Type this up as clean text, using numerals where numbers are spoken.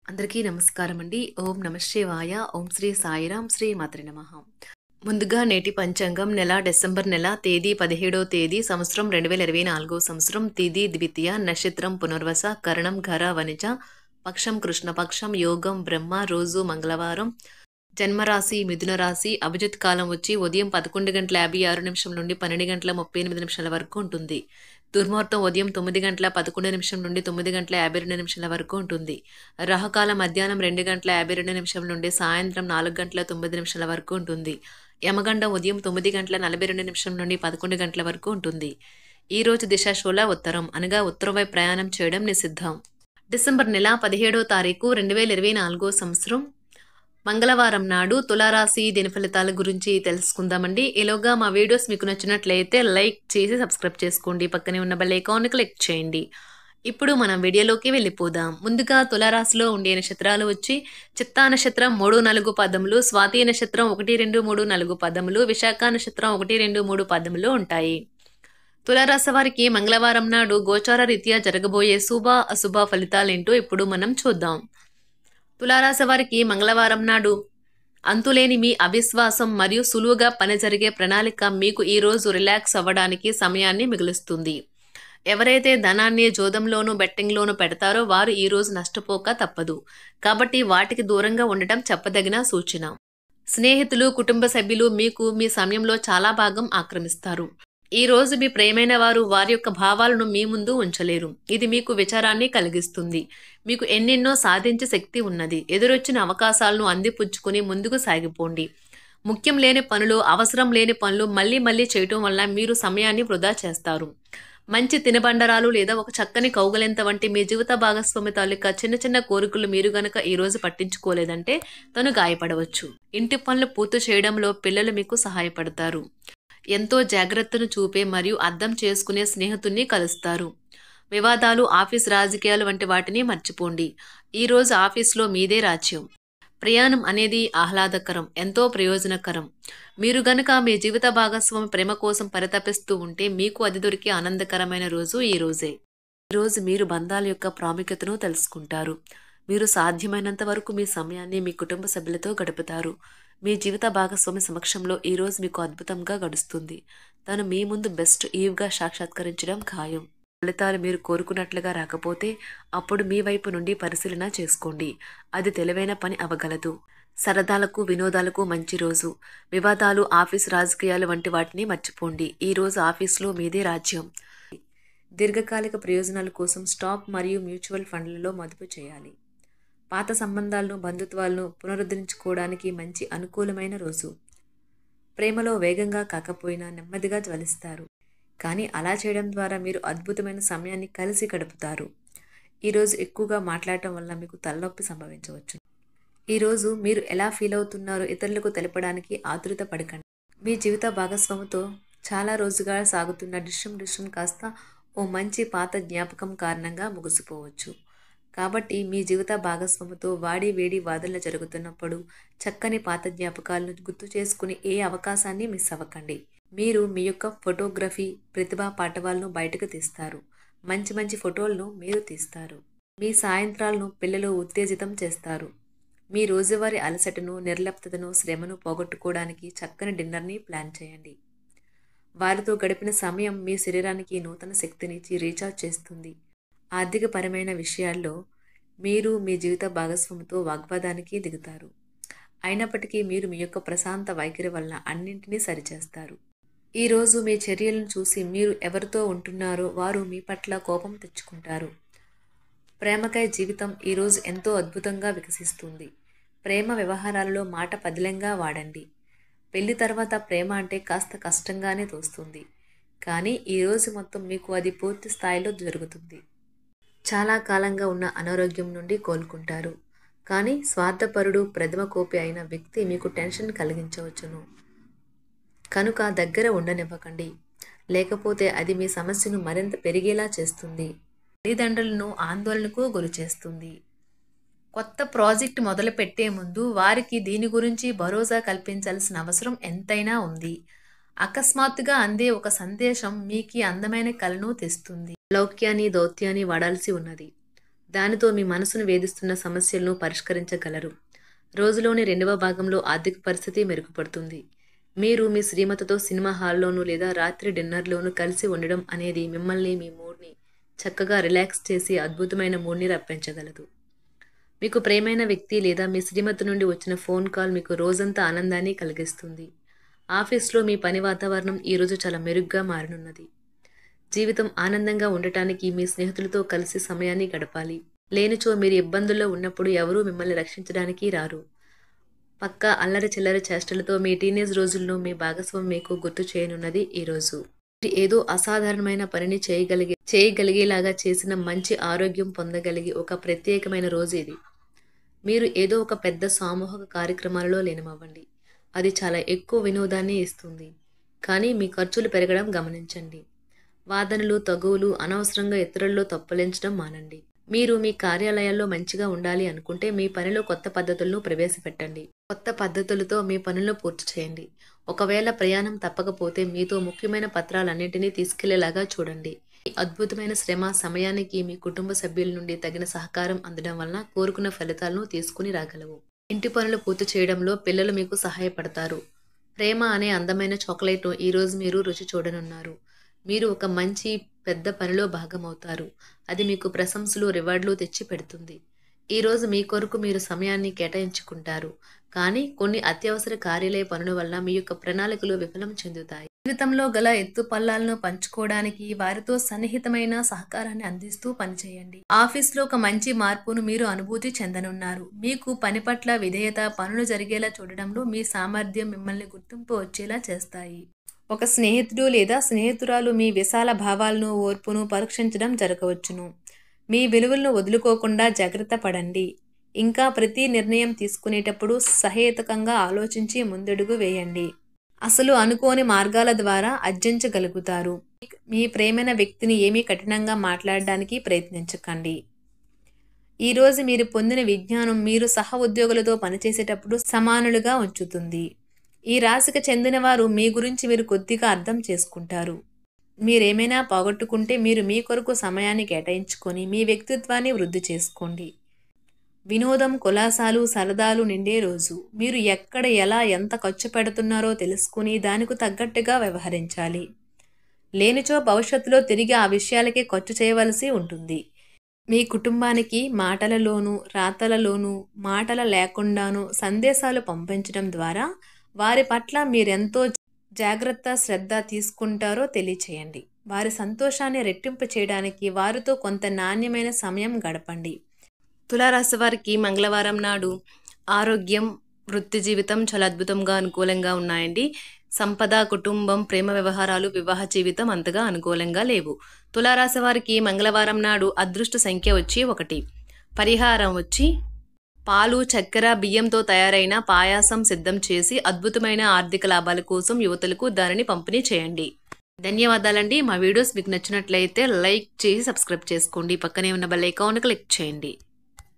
అందరికీ నమస్కారం అండి. ఓం నమ శివాయ. ఓం శ్రీ సాయిరాం. శ్రీ మాత్రే నమః. ముందుగా నేటి పంచాంగం నెల డిసెంబర్ నెల తేదీ 17వ తేదీ సంవత్సరం 2024 సంవత్సరం తిథి ద్వితీయ నక్షత్రం పునర్వస కరణం ఘర వనిజ పక్షం కృష్ణపక్షం యోగం బ్రహ్మ రోజు మంగళవారం జన్మరాశి మిథున రాశి అభిజిత్ కాలం వచ్చి ఉదయం 11:56 నుండి 12:38 వరకు ఉంటుంది. దుర్ముహూర్తం ఉదయం 9:11 నుండి 9:52 వరకు ఉంటుంది. రాహుకాలం మధ్యాహ్నం 2:52 నుండి సాయంత్రం 4:09 వరకు ఉంటుంది. యమగండం ఉదయం 9:42 నుండి 11 గంటల వరకు ఉంటుంది. ఈ రోజు దిశాశూల ఉత్తరం అనగా ఉత్తరం వైపు ప్రయాణం చేయడం నిషిద్ధం. డిసెంబర్ నెల 17వ తారీఖు 2024 సంవత్సరం మంగళవారం నాడు తులారాశి దిన ఫలితాల గురించి తెలుసుకుందామండి. ఈలోగా మా వీడియోస్ మీకు నచ్చినట్లయితే లైక్ చేసి సబ్స్క్రైబ్ చేసుకోండి. పక్కనే ఉన్న బెల్ ఐకాన్ క్లిక్ చేయండి. ఇప్పుడు మనం వీడియోలోకి వెళ్ళిపోదాం. ముందుగా తులారాశిలో ఉండే నక్షత్రాలు వచ్చి చిత్తా నక్షత్రం 3-4 పదములు, స్వాతి నక్షత్రం 1-2-3-4 పదములు, విశాఖ నక్షత్రం 1-2-3 పదములు ఉంటాయి. తులారాశి వారికి మంగళవారం నాడు గోచార రీత్యా జరగబోయే శుభ అశుభ ఫలితాలేంటో ఇప్పుడు మనం చూద్దాం. తులారాశి వారికి మంగళవారం నాడు అంతులేని మీ అవిశ్వాసం మరియు సులువుగా పని జరిగే ప్రణాళిక మీకు ఈ రోజు రిలాక్స్ అవ్వడానికి సమయాన్ని మిగులుస్తుంది. ఎవరైతే ధనాన్ని జోదంలోనూ బెట్టింగ్లోనూ పెడతారో వారు ఈ రోజు నష్టపోక తప్పదు. కాబట్టి వాటికి దూరంగా ఉండటం చెప్పదగిన సూచన. స్నేహితులు కుటుంబ సభ్యులు మీకు మీ సమయంలో చాలా భాగం ఆక్రమిస్తారు. ఈ రోజు మీ ప్రియమైన వారు వారి యొక్క భావాలను మీ ముందు ఉంచలేరు. ఇది మీకు విచారాన్ని కలిగిస్తుంది. మీకు ఎన్నెన్నో సాధించే శక్తి ఉన్నది. ఎదురొచ్చిన అవకాశాలను అందిపుచ్చుకుని ముందుకు సాగిపోండి. ముఖ్యం లేని పనులు, అవసరం లేని పనులు మళ్ళీ మళ్ళీ చేయటం వల్ల మీరు సమయాన్ని వృధా చేస్తారు. మంచి తినబండరాలు లేదా ఒక చక్కని కౌగలింత వంటి మీ జీవిత భాగస్వామి తాలూకా చిన్న చిన్న కోరికలు మీరు గనక ఈ రోజు పట్టించుకోలేదంటే తను గాయపడవచ్చు. ఇంటి పనులు పూర్తి చేయడంలో పిల్లలు మీకు సహాయపడతారు. ఎంతో జాగ్రత్తను చూపే మరియు అర్థం చేసుకునే స్నేహితుల్ని కలుస్తారు. వివాదాలు, ఆఫీస్ రాజకీయాలు వంటి వాటిని మర్చిపోండి. ఈ రోజు ఆఫీస్లో మీదే రాజ్యం. ప్రయాణం అనేది ఆహ్లాదకరం, ఎంతో ప్రయోజనకరం. మీరు గనక మీ జీవిత భాగస్వామి ప్రేమ కోసం పరితపిస్తూ ఉంటే మీకు అది దొరికే ఆనందకరమైన రోజు ఈ రోజే. ఈరోజు మీరు బంధాల యొక్క ప్రాముఖ్యతను తెలుసుకుంటారు. మీరు సాధ్యమైనంత వరకు మీ సమయాన్ని మీ కుటుంబ సభ్యులతో గడుపుతారు. మీ జీవిత భాగస్వామి సమక్షంలో ఈరోజు మీకు అద్భుతంగా గడుస్తుంది. తను మీ ముందు బెస్ట్ ఈవ్గా సాక్షాత్కరించడం ఖాయం. ఫలితాలు మీరు కోరుకున్నట్లుగా రాకపోతే అప్పుడు మీ వైపు నుండి పరిశీలన చేసుకోండి. అది తెలివైన పని అవ్వగలదు. సరదాలకు వినోదాలకు మంచి రోజు. వివాదాలు, ఆఫీస్ రాజకీయాలు వంటి వాటిని మర్చిపోండి. ఈ రోజు ఆఫీసులో మీదే రాజ్యం. దీర్ఘకాలిక ప్రయోజనాల కోసం స్టాక్ మరియు మ్యూచువల్ ఫండ్లలో మదుపు చేయాలి. పాత సంబంధాలను, బంధుత్వాలను పునరుద్ధరించుకోవడానికి మంచి అనుకూలమైన రోజు. ప్రేమలో వేగంగా కాకపోయినా నెమ్మదిగా జ్వలిస్తారు. కానీ అలా చేయడం ద్వారా మీరు అద్భుతమైన సమయాన్ని కలిసి గడుపుతారు. ఈరోజు ఎక్కువగా మాట్లాడటం వల్ల మీకు తలనొప్పి సంభవించవచ్చు. ఈరోజు మీరు ఎలా ఫీల్ అవుతున్నారో ఇతరులకు తెలపడానికి ఆతురత పడకండి. మీ జీవిత భాగస్వామితో చాలా రోజుగా సాగుతున్న డిష్యం కాస్త ఓ మంచి పాత జ్ఞాపకం కారణంగా ముగిసిపోవచ్చు. కాబట్టి మీ జీవిత భాగస్వామితో వాడి వేడి వాదనలు జరుగుతున్నప్పుడు చక్కని పాత జ్ఞాపకాలను గుర్తు చేసుకుని ఏ అవకాశాన్ని మిస్ అవ్వకండి. మీరు మీ యొక్క ఫోటోగ్రఫీ ప్రతిభా పాటవాలను బయటకు తీస్తారు. మంచి మంచి ఫోటోలను మీరు తీస్తారు. మీ సాయంత్రాలను పిల్లలు ఉత్తేజితం చేస్తారు. మీ రోజువారీ అలసటను, నిర్లిప్తతను, శ్రమను పోగొట్టుకోవడానికి చక్కని డిన్నర్ని ప్లాన్ చేయండి. వారితో గడిపిన సమయం మీ శరీరానికి నూతన శక్తినిచ్చి రీఛార్జ్ చేస్తుంది. ఆర్థికపరమైన విషయాల్లో మీరు మీ జీవిత భాగస్వామితో వాగ్వాదానికి దిగుతారు. అయినప్పటికీ మీరు మీ యొక్క ప్రశాంత వైఖరి వల్ల అన్నింటినీ సరిచేస్తారు. ఈరోజు మీ చర్యలను చూసి మీరు ఎవరితో ఉంటున్నారో వారు మీ పట్ల కోపం తెచ్చుకుంటారు. ప్రేమకై జీవితం ఈరోజు ఎంతో అద్భుతంగా వికసిస్తుంది. ప్రేమ వ్యవహారాలలో మాట పదిలంగా వాడండి. పెళ్లి తర్వాత ప్రేమ అంటే కాస్త కష్టంగానే తోస్తుంది. కానీ ఈరోజు మొత్తం మీకు అది పూర్తి స్థాయిలో జరుగుతుంది. చాలా కాలంగా ఉన్న అనారోగ్యం నుండి కోలుకుంటారు. కానీ స్వార్థపరుడు, ప్రథమ కోపి అయిన వ్యక్తి మీకు టెన్షన్ కలిగించవచ్చును. కనుక దగ్గర ఉండనివ్వకండి. లేకపోతే అది మీ సమస్యను మరింత పెరిగేలా చేస్తుంది. తల్లిదండ్రులను ఆందోళనకు గురి చేస్తుంది. కొత్త ప్రాజెక్ట్ మొదలు పెట్టే ముందు వారికి దీని గురించి భరోసా కల్పించాల్సిన అవసరం ఎంతైనా ఉంది. అకస్మాత్తుగా అందే ఒక సందేశం మీకు అందమైన కలను తెస్తుంది. లౌక్యాన్ని, దౌత్యాన్ని వాడాల్సి ఉన్నది. దానితో మీ మనసును వేధిస్తున్న సమస్యలను పరిష్కరించగలరు. రోజులోని 2వ భాగంలో ఆర్థిక పరిస్థితి మెరుగుపడుతుంది. మీరు మీ శ్రీమతితో సినిమా హాల్లోనూ లేదా రాత్రి డిన్నర్లోనూ కలిసి ఉండడం అనేది మిమ్మల్ని మీ మూడ్ని చక్కగా రిలాక్స్ చేసి అద్భుతమైన మూడ్ని రప్పించగలదు. మీకు ప్రియమైన వ్యక్తి లేదా మీ శ్రీమతి నుండి వచ్చిన ఫోన్ కాల్ మీకు రోజంతా ఆనందాన్ని కలిగిస్తుంది. ఆఫీస్లో మీ పని వాతావరణం ఈరోజు చాలా మెరుగ్గా మారనున్నది. జీవితం ఆనందంగా ఉండటానికి మీ స్నేహితులతో కలిసి సమయాన్ని గడపాలి. లేనిచో మీరు ఇబ్బందుల్లో ఉన్నప్పుడు ఎవరూ మిమ్మల్ని రక్షించడానికి రారు. పక్కా అల్లరి చిల్లరి చేష్టలతో మీ టీనేజ్ రోజుల్లో మీ భాగస్వామి మీకు గుర్తు చేయనున్నది ఈరోజు. ఏదో అసాధారణమైన పనిని చేయగలిగేలాగా చేసిన మంచి ఆరోగ్యం పొందగలిగి ఒక ప్రత్యేకమైన రోజు ఇది. మీరు ఏదో ఒక పెద్ద సామూహిక కార్యక్రమాలలో లీనమవ్వండి. అది చాలా ఎక్కువ వినోదాన్ని ఇస్తుంది. కానీ మీ ఖర్చులు పెరగడం గమనించండి. వాదనలు తగువులు అనవసరంగా ఇతరుల్లో తప్పులించడం మానండి. మీరు మీ కార్యాలయాల్లో మంచిగా ఉండాలి అనుకుంటే మీ పనిలో కొత్త పద్ధతులను ప్రవేశపెట్టండి. కొత్త పద్ధతులతో మీ పనులను పూర్తి చేయండి. ఒకవేళ ప్రయాణం తప్పకపోతే మీతో ముఖ్యమైన పత్రాలన్నింటినీ తీసుకెళ్లేలాగా చూడండి. ఈ అద్భుతమైన శ్రమ సమయానికి మీ కుటుంబ సభ్యుల నుండి తగిన సహకారం అందడం వలన కోరుకున్న ఫలితాలను తీసుకుని రాగలవు. ఇంటి పనులు పూర్తి చేయడంలో పిల్లలు మీకు సహాయపడతారు. ప్రేమ అనే అందమైన చాక్లెట్ను ఈరోజు మీరు రుచి చూడనున్నారు. మీరు ఒక మంచి పెద్ద పనిలో భాగమవుతారు. అది మీకు ప్రశంసలు రివార్డులు తెచ్చి పెడుతుంది. ఈరోజు మీ కొరకు మీరు సమయాన్ని కేటాయించుకుంటారు. కానీ కొన్ని అత్యవసర కార్యాలయ పనుల వల్ల మీ యొక్క ప్రణాళికలు విఫలం చెందుతాయి. జీవితంలో గల ఎత్తు పల్లాలను పంచుకోవడానికి వారితో సన్నిహితమైన సహకారాన్ని అందిస్తూ పనిచేయండి. ఆఫీస్లో ఒక మంచి మార్పును మీరు అనుభూతి చెందనున్నారు. మీకు పని పట్ల విధేయత, పనులు జరిగేలా చూడడంలో మీ సామర్థ్యం మిమ్మల్ని గుర్తింపు వచ్చేలా చేస్తాయి. ఒక స్నేహితుడు లేదా స్నేహితురాలు మీ విశాల భావాలను, ఓర్పును పరీక్షించడం జరగవచ్చును. మీ విలువలను వదులుకోకుండా జాగ్రత్త పడండి. ఇంకా ప్రతి నిర్ణయం తీసుకునేటప్పుడు సహేతుకంగా ఆలోచించి ముందడుగు వేయండి. అసలు అనుకోని మార్గాల ద్వారా అర్జించగలుగుతారు. మీ ప్రేమైన వ్యక్తిని ఏమీ కఠినంగా మాట్లాడడానికి ప్రయత్నించకండి. ఈరోజు మీరు పొందిన విజ్ఞానం మీరు సహ ఉద్యోగులతో పనిచేసేటప్పుడు సమానులుగా ఉంచుతుంది. ఈ రాశికి చెందిన వారు మీ గురించి మీరు కొద్దిగా అర్థం చేసుకుంటారు. మీరేమైనా పోగొట్టుకుంటే మీరు మీ కొరకు సమయాన్ని కేటాయించుకొని మీ వ్యక్తిత్వాన్ని వృద్ధి చేసుకోండి. వినోదం, కులాసాలు, సరదాలు నిండే రోజు. మీరు ఎక్కడ ఎలా ఎంత ఖర్చు పెడుతున్నారో తెలుసుకుని దానికి తగ్గట్టుగా వ్యవహరించాలి. లేనిచో భవిష్యత్తులో తిరిగి ఆ విషయాలకే ఖర్చు చేయవలసి ఉంటుంది. మీ కుటుంబానికి మాటలలోనూ రాతలలోనూ మాటల లేకుండానూ సందేశాలు పంపించడం ద్వారా వారి పట్ల మీరెంతో జాగ్రత్త శ్రద్ధ తీసుకుంటారో తెలియచేయండి. వారి సంతోషాన్ని రెట్టింపు చేయడానికి వారితో కొంత నాణ్యమైన సమయం గడపండి. తులారాశి వారికి మంగళవారం నాడు ఆరోగ్యం, వృత్తి జీవితం చాలా అద్భుతంగా అనుకూలంగా ఉన్నాయండి. సంపద, కుటుంబం, ప్రేమ వ్యవహారాలు, వివాహ జీవితం అంతగా అనుకూలంగా లేవు. తులారాశి వారికి మంగళవారం నాడు అదృష్ట సంఖ్య వచ్చి 1. పరిహారం వచ్చి పాలు, చక్కెర, బియ్యంతో తయారైన పాయాసం సిద్ధం చేసి అద్భుతమైన ఆర్థిక లాభాల కోసం యువతులకు దానిని పంపిణీ చేయండి. ధన్యవాదాలండి. మా వీడియోస్ మీకు నచ్చినట్లయితే లైక్ చేసి సబ్స్క్రైబ్ చేసుకోండి. పక్కనే ఉన్న బెల్ ఐకాన్ క్లిక్ చేయండి.